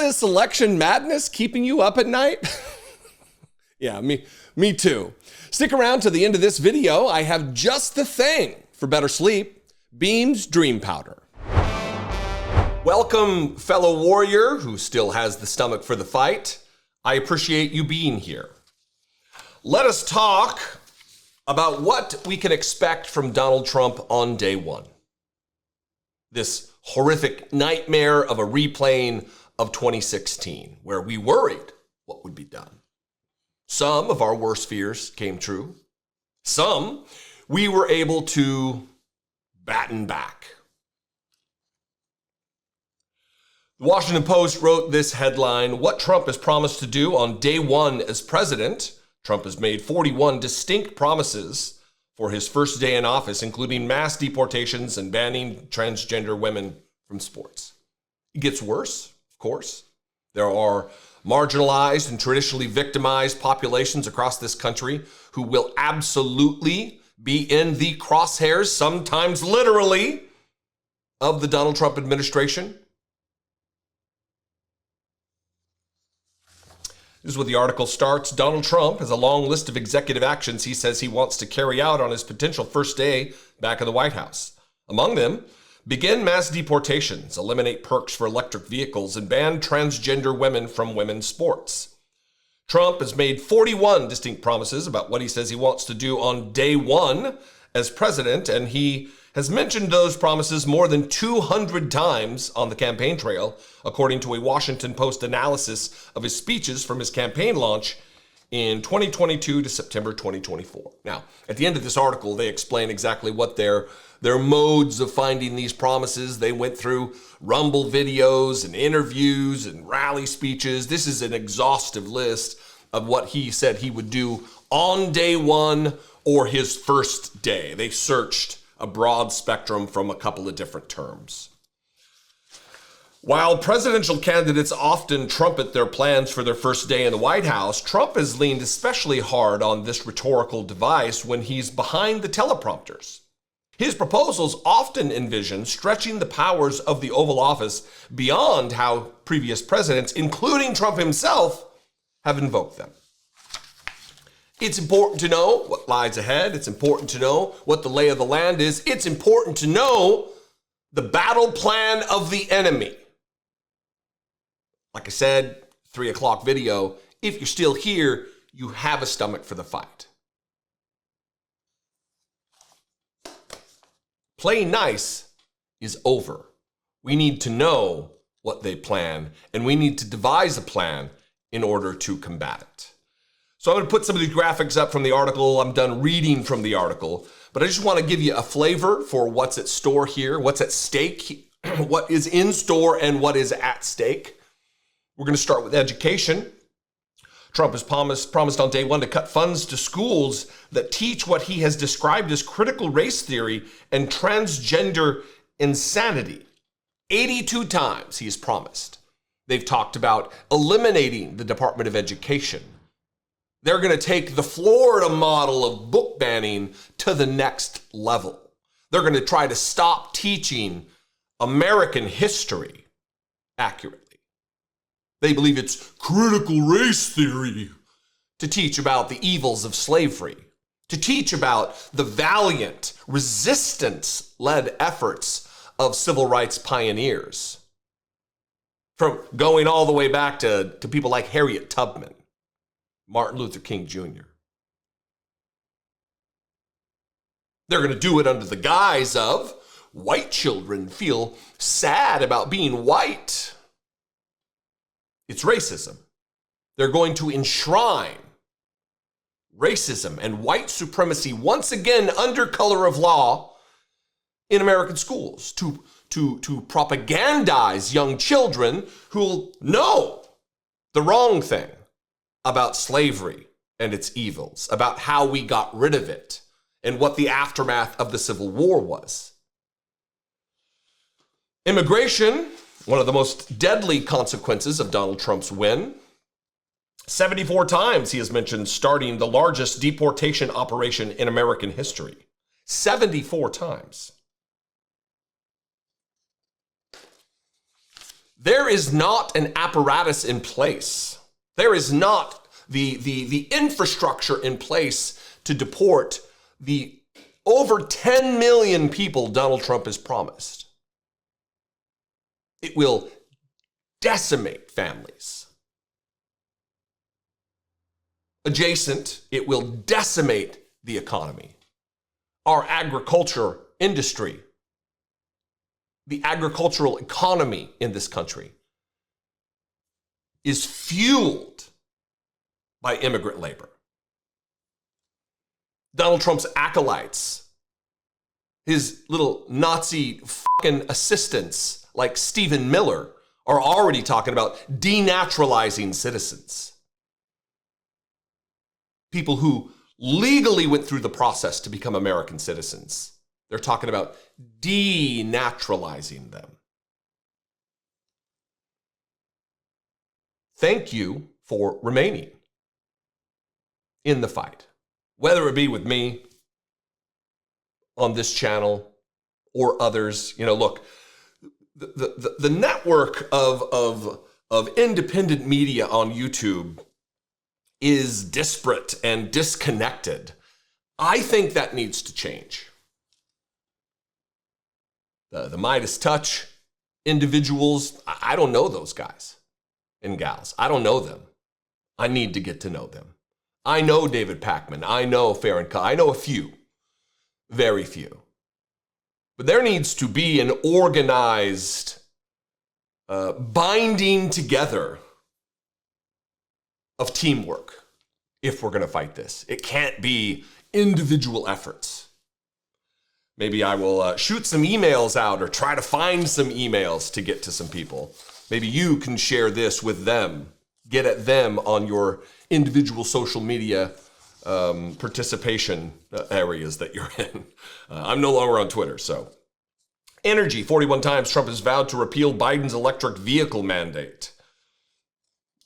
this election madness keeping you up at night? Yeah, me too. Stick around to the end of this video. I have just the thing for better sleep: Beam's Dream Powder. Welcome, fellow warrior who still has the stomach for the fight. I appreciate you being here. Let us talk about what we can expect from Donald Trump on day one. This horrific nightmare of a replaying of 2016, where we worried what would be done. Some of our worst fears came true. Some we were able to batten back. The Washington Post wrote this headline: "What Trump has promised to do on day one as president." Trump has made 41 distinct promises for his first day in office, including mass deportations and banning transgender women from sports. It gets worse, of course. There are marginalized and traditionally victimized populations across this country who will absolutely be in the crosshairs, sometimes literally, of the Donald Trump administration. This is what the article starts. Donald Trump has a long list of executive actions he says he wants to carry out on his potential first day back in the White House. Among them, begin mass deportations, eliminate perks for electric vehicles, and ban transgender women from women's sports. Trump has made 41 distinct promises about what he says he wants to do on day one as president, and he has mentioned those promises more than 200 times on the campaign trail, according to a Washington Post analysis of his speeches from his campaign launch in 2022 to September 2024. Now, at the end of this article, they explain exactly what their modes of finding these promises. They went through Rumble videos and interviews and rally speeches. This is an exhaustive list of what he said he would do on day one or his first day. They searched a broad spectrum from a couple of different terms. While presidential candidates often trumpet their plans for their first day in the White House, Trump has leaned especially hard on this rhetorical device when he's behind the teleprompters. His proposals often envision stretching the powers of the Oval Office beyond how previous presidents, including Trump himself, have invoked them. It's important to know what lies ahead. It's important to know what the lay of the land is. It's important to know the battle plan of the enemy. Like I said, 3 o'clock video, if you're still here, you have a stomach for the fight. Playing nice is over. We need to know what they plan, and we need to devise a plan in order to combat it. So I'm going to put some of these graphics up from the article. I'm done reading from the article, but I just want to give you a flavor for what's at store here, what's at stake, what is in store and what is at stake. We're going to start with education. Trump has promised on day one to cut funds to schools that teach what he has described as critical race theory and transgender insanity. 82 times he has promised. They've talked about eliminating the Department of Education. They're going to take the Florida model of book banning to the next level. They're going to try to stop teaching American history accurately. They believe it's critical race theory to teach about the evils of slavery, to teach about the valiant resistance-led efforts of civil rights pioneers, from going all the way back to people like Harriet Tubman, Martin Luther King Jr. They're going to do it under the guise of white children feel sad about being white. It's racism. They're going to enshrine racism and white supremacy once again under color of law in American schools to propagandize young children who'll know the wrong thing about slavery and its evils, about how we got rid of it and what the aftermath of the Civil War was. Immigration, one of the most deadly consequences of Donald Trump's win. 74 times he has mentioned starting the largest deportation operation in American history. 74 times. There is not an apparatus in place. There is not the infrastructure in place to deport the over 10 million people Donald Trump has promised. It will decimate families. Adjacent, it will decimate the economy, our agriculture industry, the agricultural economy in this country is fueled by immigrant labor. Donald Trump's acolytes, his little Nazi fucking assistants like Stephen Miller, are already talking about denaturalizing citizens. People who legally went through the process to become American citizens. They're talking about denaturalizing them. Thank you for remaining in the fight, whether it be with me on this channel or others. You know, look, the network of independent media on YouTube is disparate and disconnected. I think that needs to change. The Midas Touch individuals, I don't know those guys and gals. I don't know them. I need to get to know them. I know David Pakman. I know Farron. I know a few, very few. But there needs to be an organized binding together of teamwork if we're going to fight this. It can't be individual efforts. Maybe I will shoot some emails out or try to find some emails to get to some people. Maybe you can share this with them. Get at them on your individual social media participation areas that you're in. I'm no longer on Twitter, so. Energy, 41 times Trump has vowed to repeal Biden's electric vehicle mandate.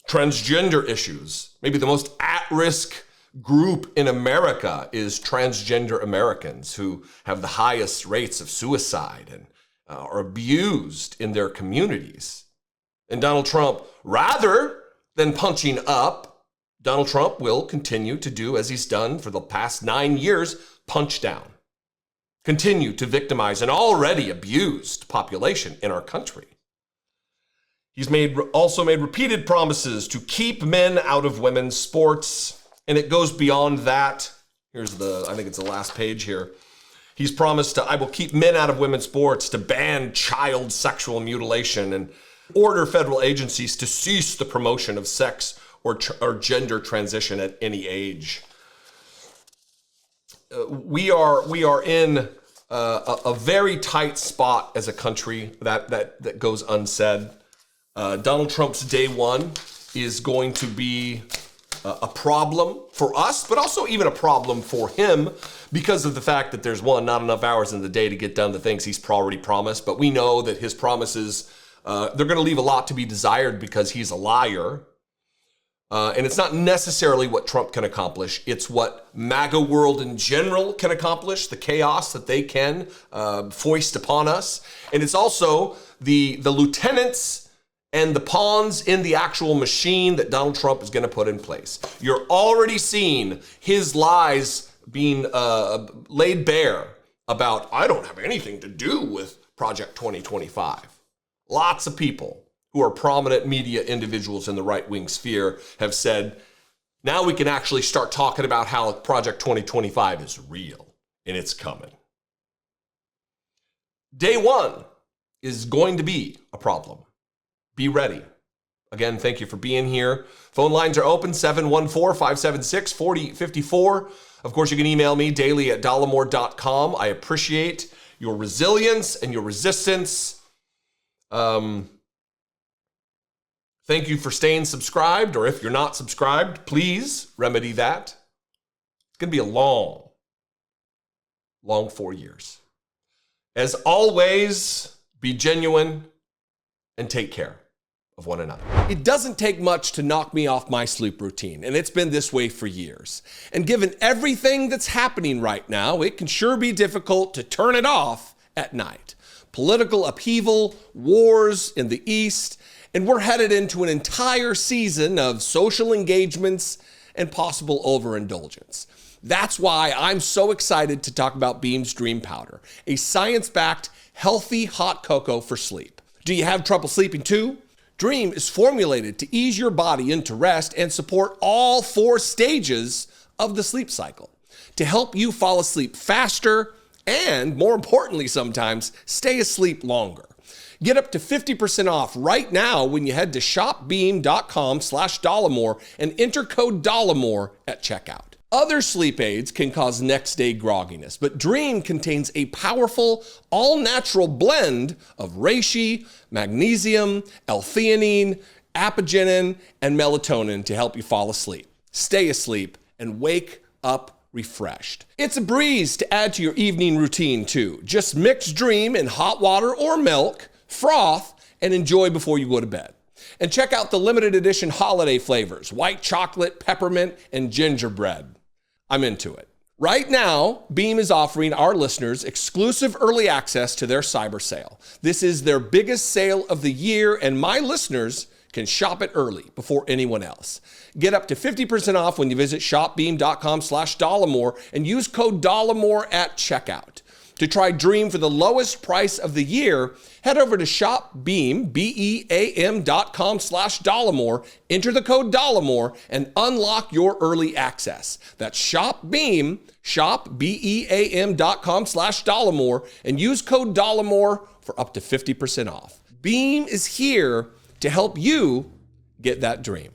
Transgender issues, maybe the most at-risk group in America is transgender Americans who have the highest rates of suicide and are abused in their communities. And Donald Trump, rather than punching up, Donald Trump will continue to do as he's done for the past 9 years, punch down. Continue to victimize an already abused population in our country. He's also made repeated promises to keep men out of women's sports. And it goes beyond that. Here's I think it's the last page here. He's promised I will keep men out of women's sports, to ban child sexual mutilation, and order federal agencies to cease the promotion of sex or gender transition at any age. We are in a very tight spot as a country that goes unsaid. Donald Trump's day one is going to be a problem for us, but also even a problem for him because of the fact that there's not enough hours in the day to get done the things he's already promised. But we know that his promises, they're going to leave a lot to be desired because he's a liar. And it's not necessarily what Trump can accomplish. It's what MAGA world in general can accomplish, the chaos that they can foist upon us. And it's also the lieutenants and the pawns in the actual machine that Donald Trump is going to put in place. You're already seeing his lies being laid bare about, I don't have anything to do with Project 2025. Lots of people who are prominent media individuals in the right-wing sphere have said, now we can actually start talking about how Project 2025 is real and it's coming. Day one is going to be a problem. Be ready. Again, thank you for being here. Phone lines are open, 714-576-4054. Of course, you can email me daily at dollemore.com. I appreciate your resilience and your resistance. Thank you for staying subscribed, or if you're not subscribed, please remedy that. It's going to be a long 4 years. As always, be genuine and take care of one another. It doesn't take much to knock me off my sleep routine, and it's been this way for years. And given everything that's happening right now, it can sure be difficult to turn it off at night. Political upheaval, wars in the East, And we're headed into an entire season of social engagements and possible overindulgence. That's why I'm so excited to talk about Beam's Dream Powder, a science-backed, healthy hot cocoa for sleep. Do you have trouble sleeping too? Dream is formulated to ease your body into rest and support all 4 stages of the sleep cycle to help you fall asleep faster and, more importantly sometimes, stay asleep longer. Get up to 50% off right now when you head to shopbeam.com/Dollemore and enter code Dollemore at checkout. Other sleep aids can cause next-day grogginess, but Dream contains a powerful, all-natural blend of reishi, magnesium, L-theanine, apigenin, and melatonin to help you fall asleep, stay asleep, and wake up refreshed. It's a breeze to add to your evening routine too. Just mix Dream in hot water or milk, froth, and enjoy before you go to bed. And check out the limited edition holiday flavors, white chocolate, peppermint, and gingerbread. I'm into it. Right now, Beam is offering our listeners exclusive early access to their cyber sale. This is their biggest sale of the year, and my listeners can shop it early before anyone else. Get up to 50% off when you visit shopbeam.com/Dollemore and use code Dollemore at checkout. To try Dream for the lowest price of the year, head over to shopbeam, BEAM.com/Dollemore, enter the code Dollemore, and unlock your early access. That's shopbeam, BEAM.com/Dollemore, and use code Dollemore for up to 50% off. Beam is here to help you get that dream.